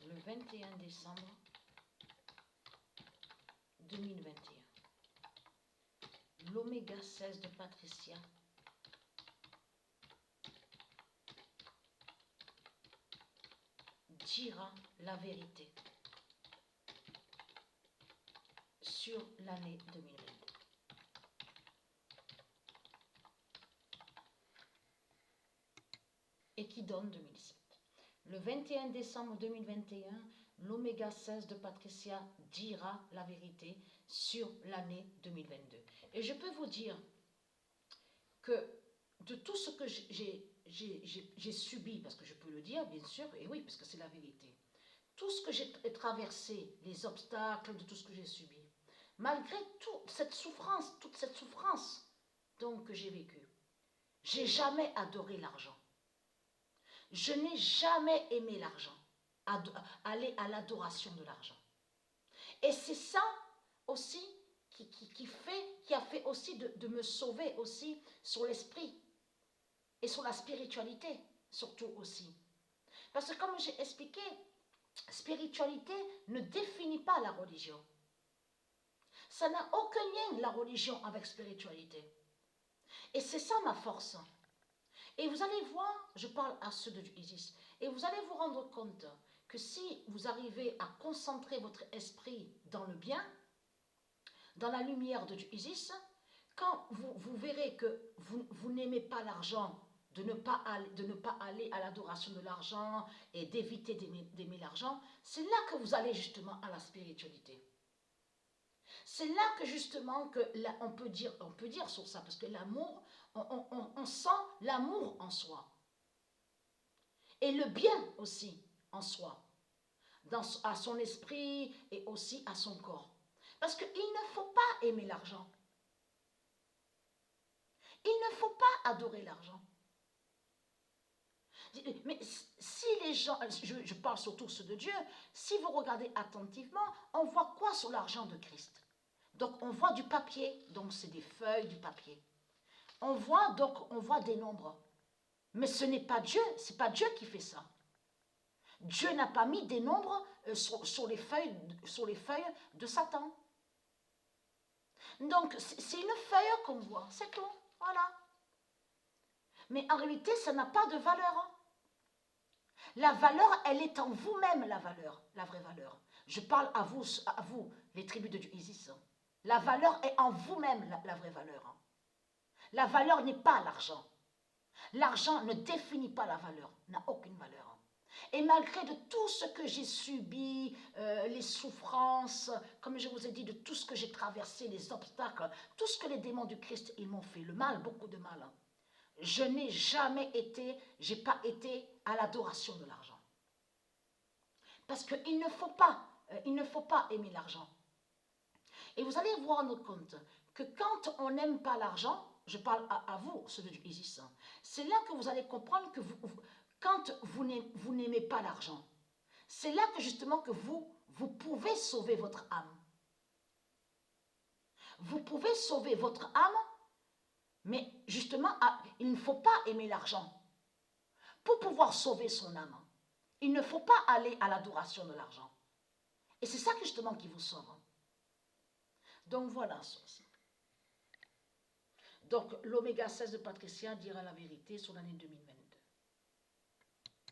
le 21 décembre 2021. L'oméga 16 de Patricia dira la vérité sur l'année 2022. Et qui donne 2007. Le 21 décembre 2021, l'oméga 16 de Patricia dira la vérité sur l'année 2022. Et je peux vous dire que de tout ce que j'ai subi, parce que je peux le dire bien sûr, et oui, parce que c'est la vérité, tout ce que j'ai traversé, les obstacles, de tout ce que j'ai subi, malgré toute cette souffrance donc, que j'ai vécue, j'ai jamais adoré l'argent. Je n'ai jamais aimé l'argent, aller à l'adoration de l'argent. Et c'est ça aussi qui a fait aussi de me sauver aussi sur l'esprit et sur la spiritualité, surtout aussi. Parce que comme j'ai expliqué, spiritualité ne définit pas la religion. Ça n'a aucun lien, la religion, avec spiritualité. Et c'est ça ma force. Et vous allez voir, je parle à ceux de Isis, et vous allez vous rendre compte que si vous arrivez à concentrer votre esprit dans le bien, dans la lumière de Isis, quand vous verrez que vous n'aimez pas l'argent, de ne pas aller à l'adoration de l'argent et d'éviter d'aimer l'argent, c'est là que vous allez justement à la spiritualité. C'est là que justement on peut dire sur ça, parce que l'amour, on sent l'amour en soi. Et le bien aussi en soi, à son esprit et aussi à son corps. Parce qu'il ne faut pas aimer l'argent. Il ne faut pas adorer l'argent. Mais si les gens, je parle surtout ceux de Dieu, si vous regardez attentivement, on voit quoi sur l'argent de Christ? Donc on voit du papier, donc c'est des feuilles, du papier. On voit des nombres. Mais ce n'est pas Dieu, c'est pas Dieu qui fait ça. Dieu n'a pas mis des nombres sur les feuilles de Satan. Donc c'est une feuille qu'on voit, c'est tout, voilà. Mais en réalité, ça n'a pas de valeur. La valeur, elle est en vous-même, la valeur, la vraie valeur. Je parle à vous, les tribus de Isis. La valeur est en vous-même, la vraie valeur. La valeur n'est pas l'argent. L'argent ne définit pas la valeur, n'a aucune valeur. Et malgré de tout ce que j'ai subi, les souffrances, comme je vous ai dit, de tout ce que j'ai traversé, les obstacles, tout ce que les démons du Christ, ils m'ont fait, le mal, beaucoup de mal, je n'ai jamais été, j'ai pas été à l'adoration de l'argent. Parce qu'il ne faut pas aimer l'argent. Et vous allez vous rendre compte que quand on n'aime pas l'argent, je parle à vous, ceux de Isis, c'est là que vous allez comprendre que quand vous n'aimez pas l'argent, c'est là que justement que vous pouvez sauver votre âme. Vous pouvez sauver votre âme, mais justement, il ne faut pas aimer l'argent. Pour pouvoir sauver son âme, il ne faut pas aller à l'adoration de l'argent. Et c'est ça justement qui vous sauve. Donc voilà ceci. Donc l'oméga 16 de Patricia dira la vérité sur l'année 2022.